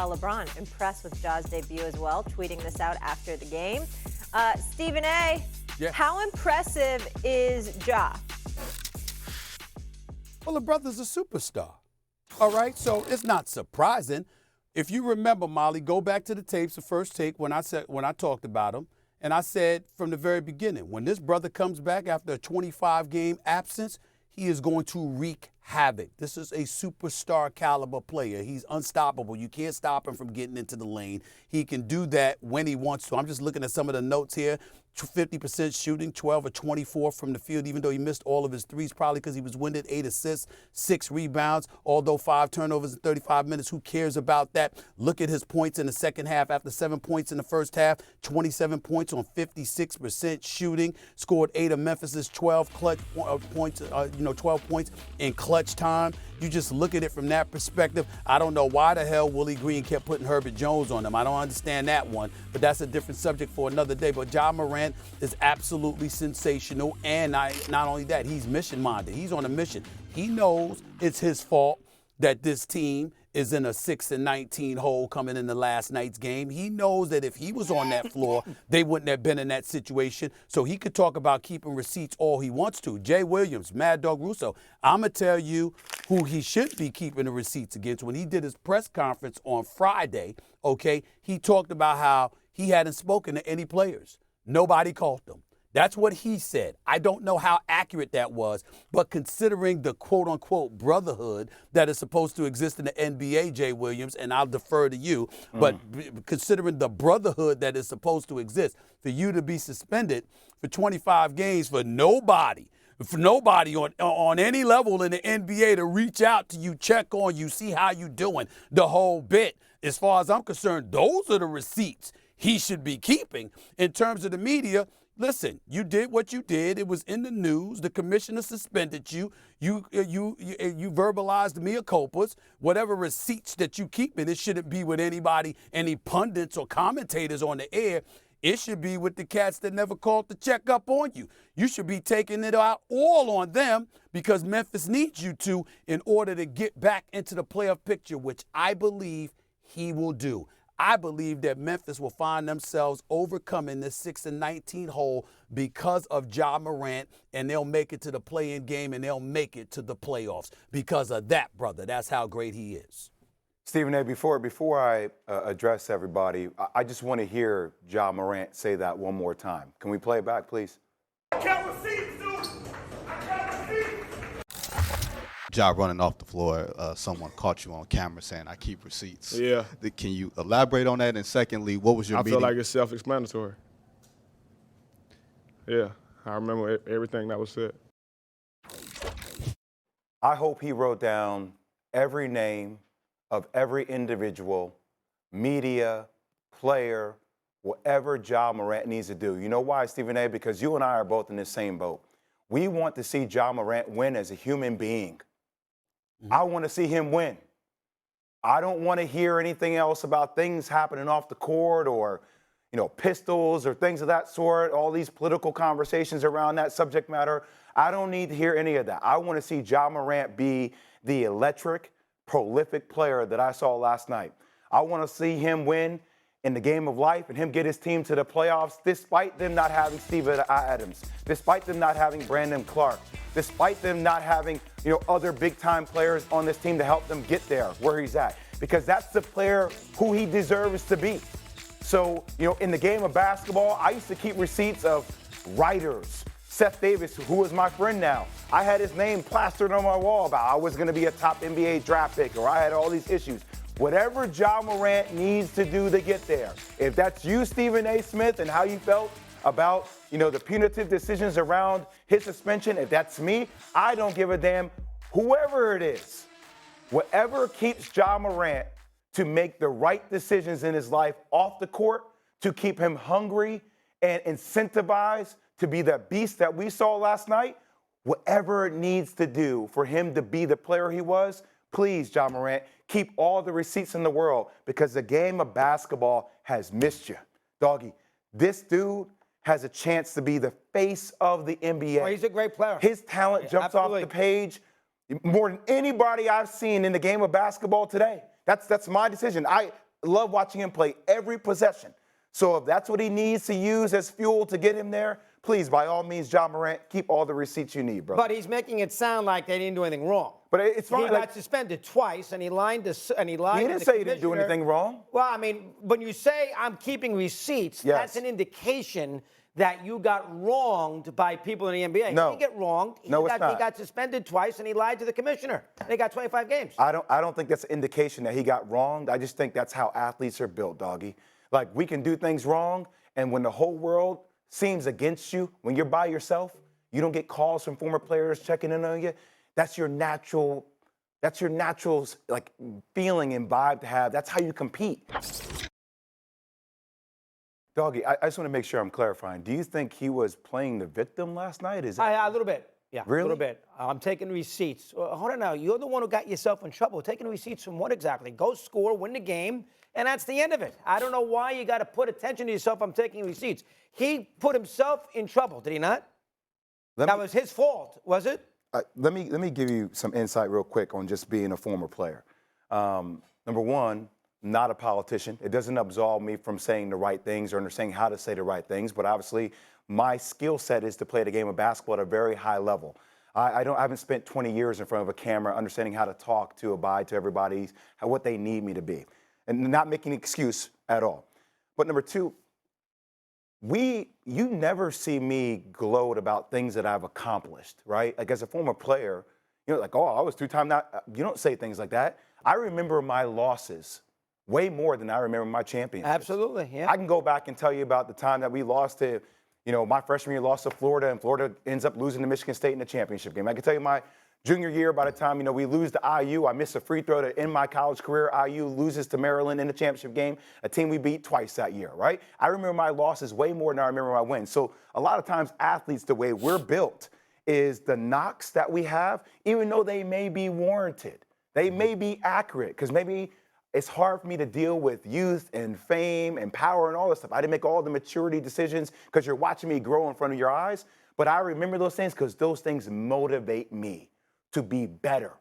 LeBron impressed with Ja's debut as well, tweeting this out after the game. Stephen A., how impressive is Ja? Well, the brother's a superstar. All right, so it's not surprising. If you remember, Molly, go back to the tapes, the first take when I talked about him, and I said from the very beginning, when this brother comes back after a 25-game absence, he is going to wreak havoc. This is a superstar caliber player. He's unstoppable. You can't stop him from getting into the lane. He can do that when he wants to. I'm just looking at some of the notes here. 50% shooting, 12 or 24 from the field, even though he missed all of his threes, probably because he was winded. 8 assists, 6 rebounds, although 5 turnovers in 35 minutes. Who cares about that? Look at his points in the second half. After 7 points in the first half, 27 points on 56% shooting. Scored 8 of Memphis's 12 clutch points, 12 points in clutch time. You just look at it from that perspective. I don't know why the hell Willie Green kept putting Herbert Jones on him. I don't understand that one, but that's a different subject for another day. But Ja Morant is absolutely sensational, and not only that, he's mission-minded. He's on a mission. He knows it's his fault that this team is in a 6-19 hole coming into last night's game. He knows that if he was on that floor, they wouldn't have been in that situation. So he could talk about keeping receipts all he wants to. Jay Williams, Mad Dog Russo, I'm going to tell you who he should be keeping the receipts against. When he did his press conference on Friday, okay, he talked about how he hadn't spoken to any players. Nobody called them. That's what he said. I don't know how accurate that was, but considering the quote-unquote brotherhood that is supposed to exist in the NBA, Jay Williams, and I'll defer to you, but considering the brotherhood that is supposed to exist, for you to be suspended for 25 games for nobody on any level in the NBA to reach out to you, check on you, see how you doing, the whole bit. As far as I'm concerned, those are the receipts he should be keeping. In terms of the media, listen, you did what you did. It was in the news. The commissioner suspended you. You verbalized mea culpas. Whatever receipts that you keep in, it shouldn't be with anybody, any pundits or commentators on the air. It should be with the cats that never called to check up on you. You should be taking it out all on them because Memphis needs you to in order to get back into the playoff picture, which I believe he will do. I believe that Memphis will find themselves overcoming this 6-19 hole because of Ja Morant, and they'll make it to the play-in game and they'll make it to the playoffs because of that, brother. That's how great he is. Stephen A., before I address everybody, I just want to hear Ja Morant say that one more time. Can we play it back, please? I got receipts, dude. I got receipts. Ja running off the floor, someone caught you on camera saying, I keep receipts. Yeah. Can you elaborate on that? And secondly, what was your meeting? I feel like it's self-explanatory. Yeah, I remember everything that was said. I hope he wrote down every name of every individual, media, player, whatever Ja Morant needs to do. You know why, Stephen A.? Because you and I are both in the same boat. We want to see Ja Morant win as a human being. I want to see him win. I don't want to hear anything else about things happening off the court or, pistols or things of that sort, all these political conversations around that subject matter. I don't need to hear any of that. I want to see Ja Morant be the electric, prolific player that I saw last night. I want to see him win in the game of life and him get his team to the playoffs despite them not having Steven Adams, despite them not having Brandon Clark, despite them not having, other big-time players on this team to help them get there where he's at, because that's the player who he deserves to be. So, in the game of basketball, I used to keep receipts of writers. Seth Davis, who is my friend now, I had his name plastered on my wall about I was going to be a top NBA draft pick, or I had all these issues. Whatever Ja Morant needs to do to get there, if that's you, Stephen A. Smith, and how you felt about, the punitive decisions around his suspension, if that's me, I don't give a damn. Whoever it is, whatever keeps Ja Morant to make the right decisions in his life off the court, to keep him hungry and incentivized to be the beast that we saw last night, whatever it needs to do for him to be the player he was, please, Ja Morant, keep all the receipts in the world because the game of basketball has missed you. Doggy, this dude has a chance to be the face of the NBA. Oh, he's a great player. His talent jumps off the page more than anybody I've seen in the game of basketball today. That's my decision. love watching him play every possession. So if that's what he needs to use as fuel to get him there, please, by all means, Ja Morant, keep all the receipts you need, bro. But he's making it sound like they didn't do anything wrong. But it's fine. He got suspended twice, and he lied to He didn't say he didn't do anything wrong. Well, I mean, when you say I'm keeping receipts, Yes. that's an indication that you got wronged by people in the NBA. No. He didn't get wronged. No, it's not. He got suspended twice, and he lied to the commissioner. And he got 25 games. I don't think that's an indication that he got wronged. I just think that's how athletes are built, doggy. Like, we can do things wrong, and when the whole world seems against you, when you're by yourself, you don't get calls from former players checking in on you. That's your natural like feeling and vibe to have. That's how you compete. Doggy, I just want to make sure I'm clarifying. Do you think he was playing the victim last night? A little bit. Yeah, Really? a little bit. I'm taking receipts. Hold on now. You're the one who got yourself in trouble. Taking receipts from what exactly? Go score, win the game, and that's the end of it. I don't know why you got to put attention to yourself. I'm taking receipts. He put himself in trouble, did he not? That was his fault, was it? Let me give you some insight real quick on just being a former player. Number one, not a politician. It doesn't absolve me from saying the right things or understanding how to say the right things, but obviously my skill set is to play the game of basketball at a very high level. I haven't spent 20 years in front of a camera understanding how to talk to, abide to everybody, what they need me to be, and not making an excuse at all. But number two, you never see me gloat about things that I've accomplished, right? Like, as a former player, like, oh, I was two-time that. You don't say things like that. I remember my losses way more than I remember my championships. Absolutely, yeah. I can go back and tell you about the time that we lost to, my freshman year lost to Florida, and Florida ends up losing to Michigan State in the championship game. I can tell you my junior year, by the time, we lose to IU, I miss a free throw to end my college career. IU loses to Maryland in the championship game, a team we beat twice that year, right? I remember my losses way more than I remember my wins. So a lot of times athletes, the way we're built is the knocks that we have, even though they may be warranted, they may be accurate, because maybe it's hard for me to deal with youth and fame and power and all this stuff. I didn't make all the maturity decisions because you're watching me grow in front of your eyes. But I remember those things because those things motivate me to be better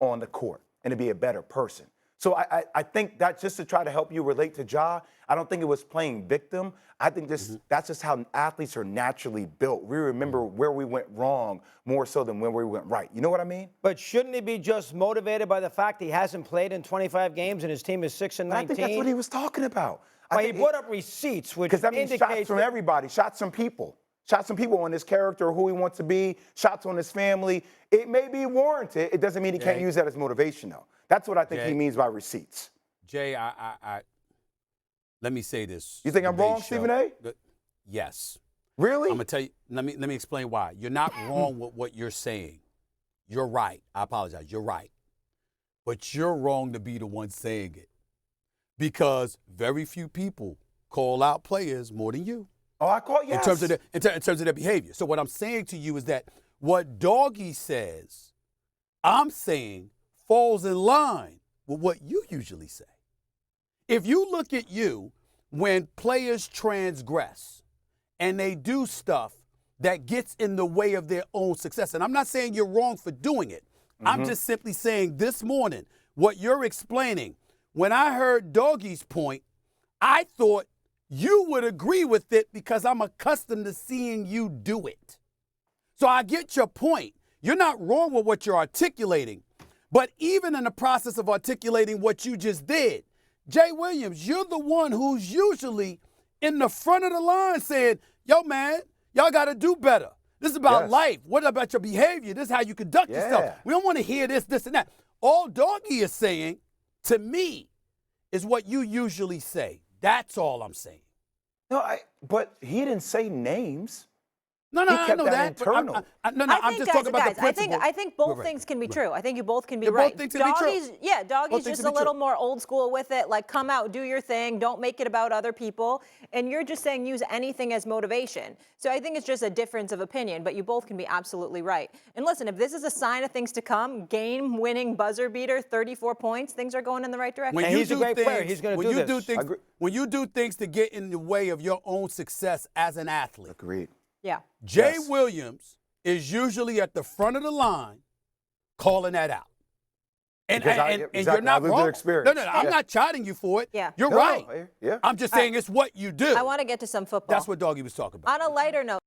on the court and to be a better person. So I think that, just to try to help you relate to Ja, I don't think it was playing victim. I think that's just how athletes are naturally built. We remember where we went wrong more so than where we went right. You know what I mean? But shouldn't he be just motivated by the fact he hasn't played in 25 games and his team is 6-19? I think that's what he was talking about. Well, he put up receipts, which because that means shots from everybody, shots from people. Shots from people on his character, who he wants to be, shots on his family. It may be warranted. It doesn't mean he can't use that as motivation, though. That's what I think he means by receipts. Jay, let me say this. You think I'm wrong, Stephen A? Yes. Really? I'm gonna tell you. Let me explain why. You're not wrong with what you're saying. You're right. I apologize. You're right. But you're wrong to be the one saying it, because very few people call out players more than you. Oh, I call yes. In terms of their behavior. So what I'm saying to you is that what Doggy says, I'm saying falls in line with what you usually say. If you look at you, when players transgress and they do stuff that gets in the way of their own success, and I'm not saying you're wrong for doing it. I'm just simply saying this morning, what you're explaining, when I heard Doggy's point, I thought you would agree with it because I'm accustomed to seeing you do it. So I get your point. You're not wrong with what you're articulating. But even in the process of articulating what you just did, Jay Williams, you're the one who's usually in the front of the line saying, yo, man, y'all got to do better. This is about life. What about your behavior? This is how you conduct yourself. We don't want to hear this, and that. All Doggy is saying, to me, is what you usually say. That's all I'm saying. No, but he didn't say names. No, I know that. Internal. I'm just talking about the principle. I think both things can be true. I think you both can be right. right. Both things can be true. Yeah, Doggy's just a little more old school with it. Like, come out, do your thing. Don't make it about other people. And you're just saying use anything as motivation. So I think it's just a difference of opinion, but you both can be absolutely right. And listen, if this is a sign of things to come, game-winning buzzer beater, 34 points, things are going in the right direction. He's a great player. He's going to do this. When you do things to get in the way of your own success as an athlete. Agreed. Yeah. Jay Williams is usually at the front of the line calling that out. And, Because and exactly, you're not I lived wrong. that experience. No, I'm not chiding you for it. Yeah. You're No, right. yeah. I'm just saying it's what you do. I want to get to some football. That's what Doggy was talking about. On a lighter note.